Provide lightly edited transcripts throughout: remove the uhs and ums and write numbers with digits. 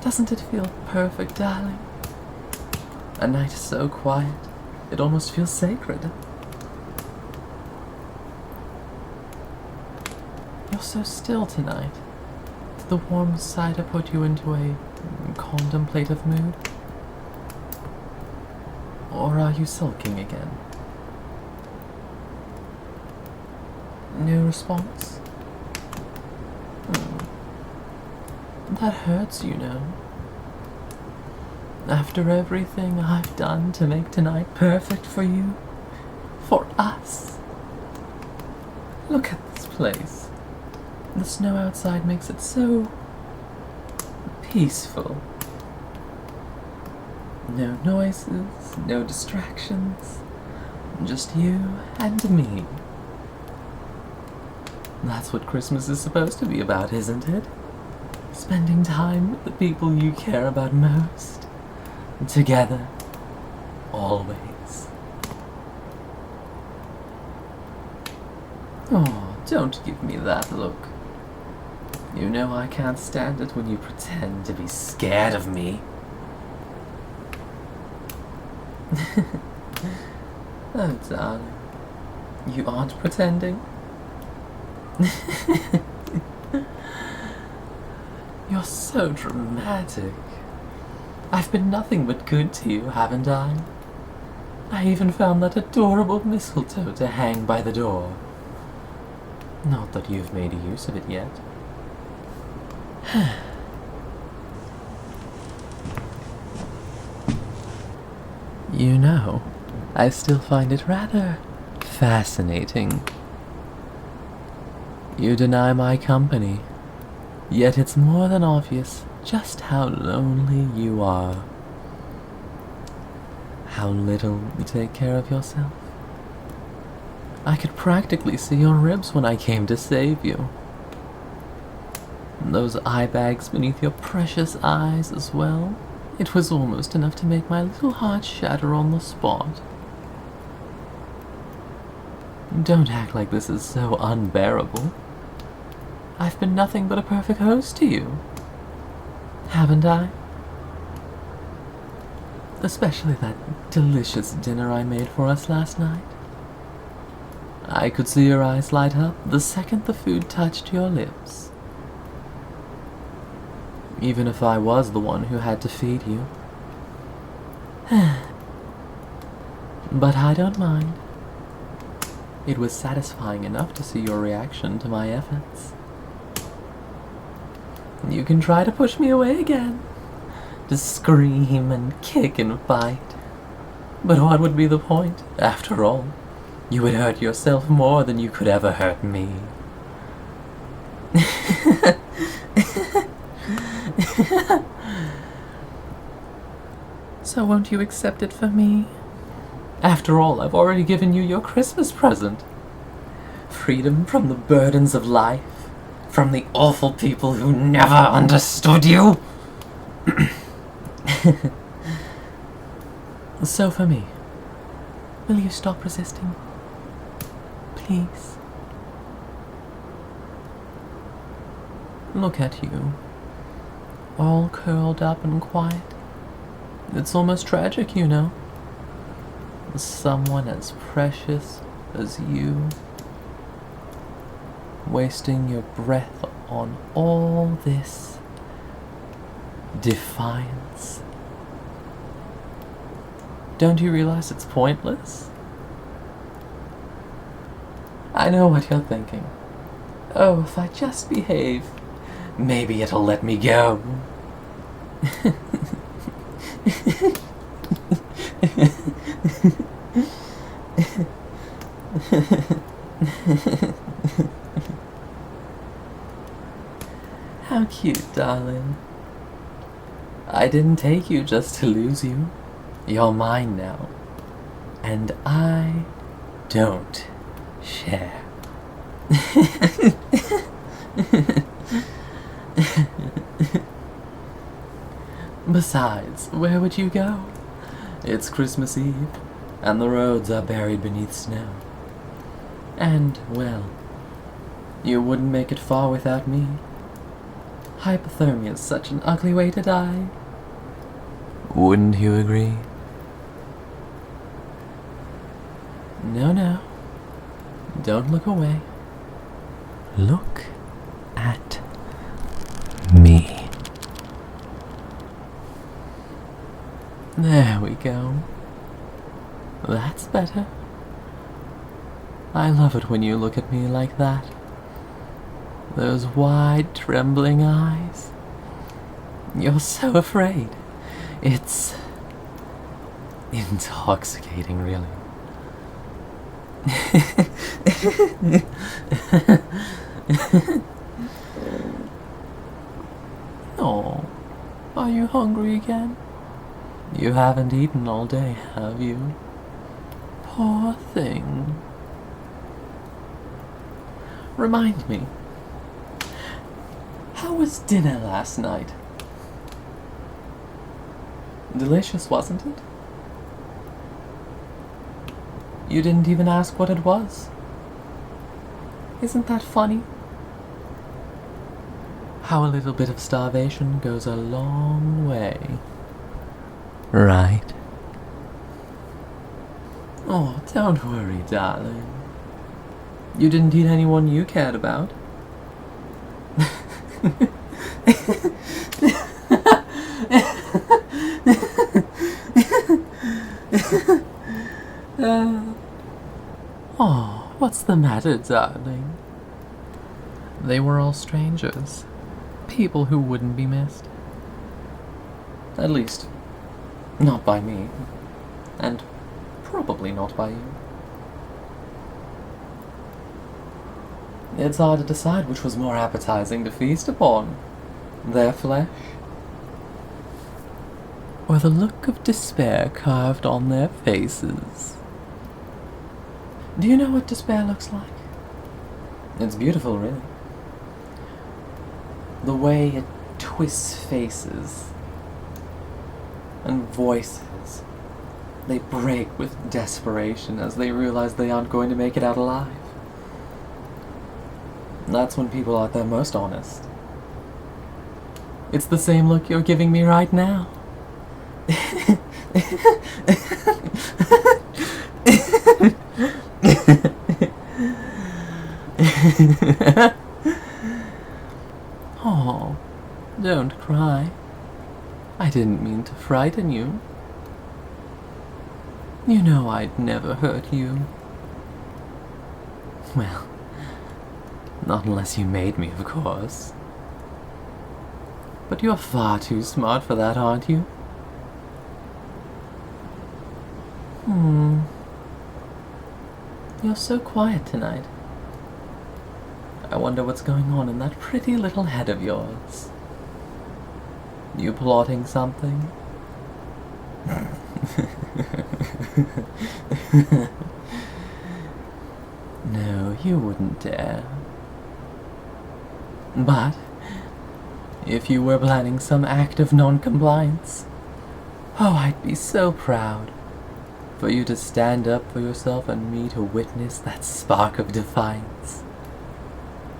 Doesn't it feel perfect, darling? A night so quiet, it almost feels sacred. You're so still tonight. Did the warm cider put you into a contemplative mood? Or are you sulking again? No response? That hurts, you know. After everything I've done to make tonight perfect for you, for us. Look at this place. The snow outside makes it so peaceful. No noises, no distractions, just you and me. That's what Christmas is supposed to be about, isn't it? Spending time with the people you care about most. Together. Always. Oh, don't give me that look. You know I can't stand it when you pretend to be scared of me. Oh, darling. You aren't pretending? You're so dramatic. I've been nothing but good to you, haven't I? I even found that adorable mistletoe to hang by the door. Not that you've made use of it yet. You know, I still find it rather fascinating. You deny my company, yet it's more than obvious just how lonely you are. How little you take care of yourself. I could practically see your ribs when I came to save you. And those eye bags beneath your precious eyes as well. It was almost enough to make my little heart shatter on the spot. Don't act like this is so unbearable. I've been nothing but a perfect host to you. Haven't I? Especially that delicious dinner I made for us last night. I could see your eyes light up the second the food touched your lips. Even if I was the one who had to feed you. But I don't mind. It was satisfying enough to see your reaction to my efforts. You can try to push me away again, to scream and kick and fight. But what would be the point, after all? You would hurt yourself more than you could ever hurt me. So won't you accept it for me? After all, I've already given you your Christmas present. Freedom from the burdens of life. From the awful people who never understood you. So for me, will you stop resisting? Please. Look at you. All curled up and quiet. It's almost tragic, you know. Someone as precious as you, wasting your breath on all this defiance. Don't you realize it's pointless? I know what you're thinking. Oh, if I just behave, maybe it'll let me go. How cute, darling. I didn't take you just to lose you. You're mine now. And I don't share. Besides, where would you go? It's Christmas Eve, and the roads are buried beneath snow. And, well, you wouldn't make it far without me. Hypothermia is such an ugly way to die. Wouldn't you agree? No. Don't look away. Look at me. There we go. That's better. I love it when you look at me like that. Those wide, trembling eyes. You're so afraid. It's intoxicating, really. Oh, are you hungry again? You haven't eaten all day, have you? Poor thing. Remind me, how was dinner last night? Delicious, wasn't it? You didn't even ask what it was. Isn't that funny? How a little bit of starvation goes a long way. Right? Oh, don't worry, darling. You didn't eat anyone you cared about. Oh, what's the matter, darling? They were all strangers. People who wouldn't be missed. At least, not by me. And probably not by you. It's hard to decide which was more appetizing to feast upon. Their flesh, or the look of despair carved on their faces. Do you know what despair looks like? It's beautiful, really. The way it twists faces and voices. They break with desperation as they realize they aren't going to make it out alive. That's when people are at their most honest. It's the same look you're giving me right now. Oh, don't cry. I didn't mean to frighten you. You know I'd never hurt you. Well, not unless you made me, of course. But you're far too smart for that, aren't you? You're so quiet tonight. I wonder what's going on in that pretty little head of yours. You plotting something? No, you wouldn't dare. But if you were planning some act of non-compliance, oh, I'd be so proud for you to stand up for yourself and me to witness that spark of defiance.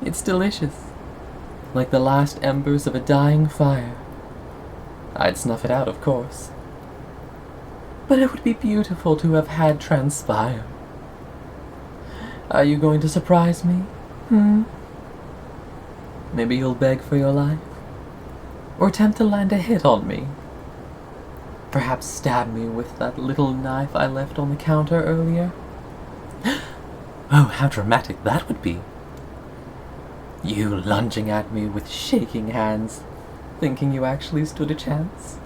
It's delicious, like the last embers of a dying fire. I'd snuff it out, of course, but it would be beautiful to have had transpire. Are you going to surprise me? Maybe you'll beg for your life? Or attempt to land a hit on me? Perhaps stab me with that little knife I left on the counter earlier? Oh, how dramatic that would be! You lunging at me with shaking hands, thinking you actually stood a chance?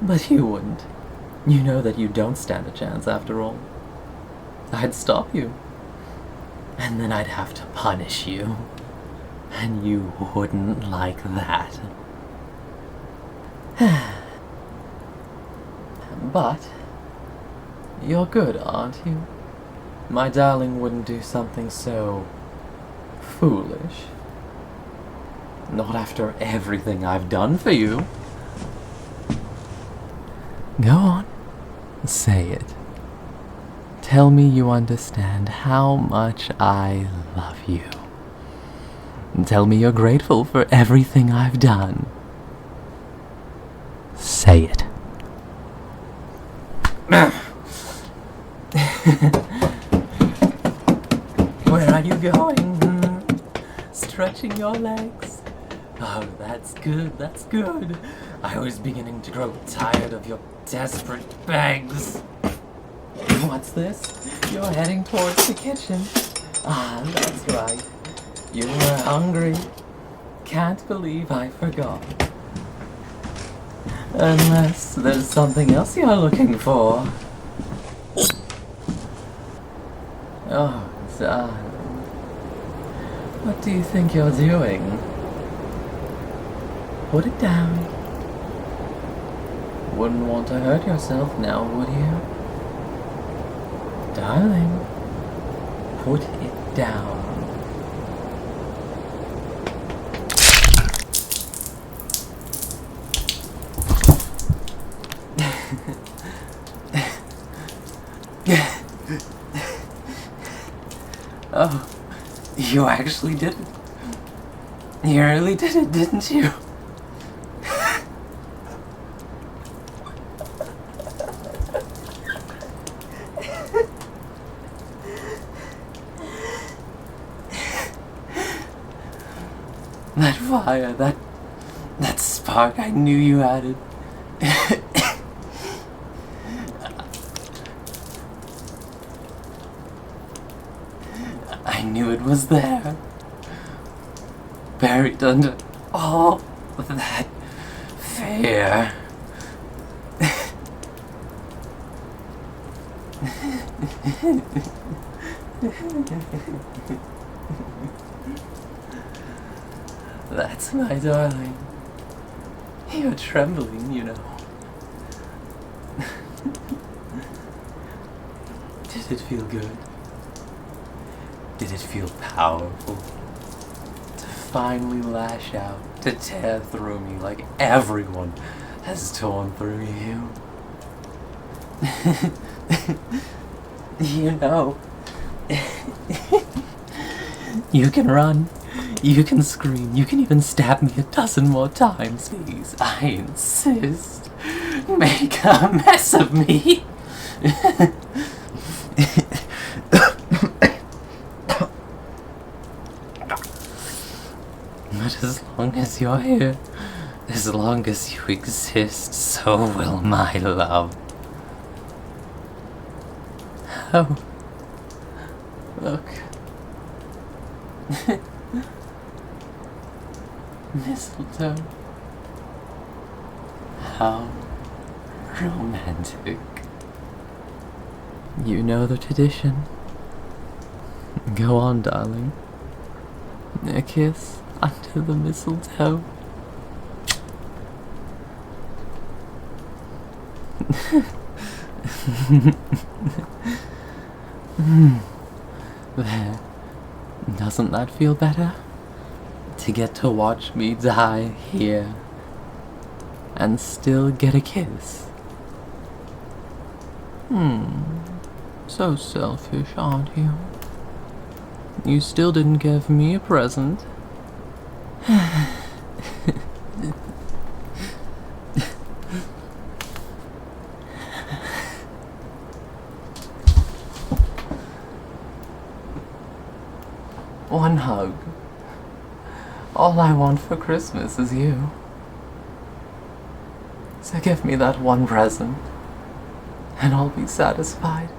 But you wouldn't. You know that you don't stand a chance, after all. I'd stop you. And then I'd have to punish you. And you wouldn't like that. But you're good, aren't you? My darling wouldn't do something so foolish. Not after everything I've done for you. Go on. Say it. Tell me you understand how much I love you. Tell me you're grateful for everything I've done. Say it. Where are you going? Stretching your legs? Oh, that's good, that's good. I was beginning to grow tired of your desperate begs. What's this? You're heading towards the kitchen. Ah, that's right. You were hungry. Can't believe I forgot. Unless there's something else you're looking for. Oh, darling. What do you think you're doing? Put it down. Wouldn't want to hurt yourself now, would you? Darling, put it down. Oh, you actually did it. You really did it, didn't you? That fire, that spark, I knew you had it. I knew it was there. Buried under all that fear. That's my darling. You're trembling, you know. Did it feel good? Did it feel powerful? To finally lash out, to tear through me like everyone has torn through you. You know, you can run, you can scream, you can even stab me 12 more times, please. I insist. Make a mess of me. But as long as you're here, as long as you exist, so will my love. Oh, look. Mistletoe. How romantic. You know the tradition. Go on, darling. A kiss under the mistletoe. There. Doesn't that feel better? To get to watch me die here and still get a kiss. So selfish, aren't you? You still didn't give me a present. One hug. All I want for Christmas is you. So give me that one present, and I'll be satisfied.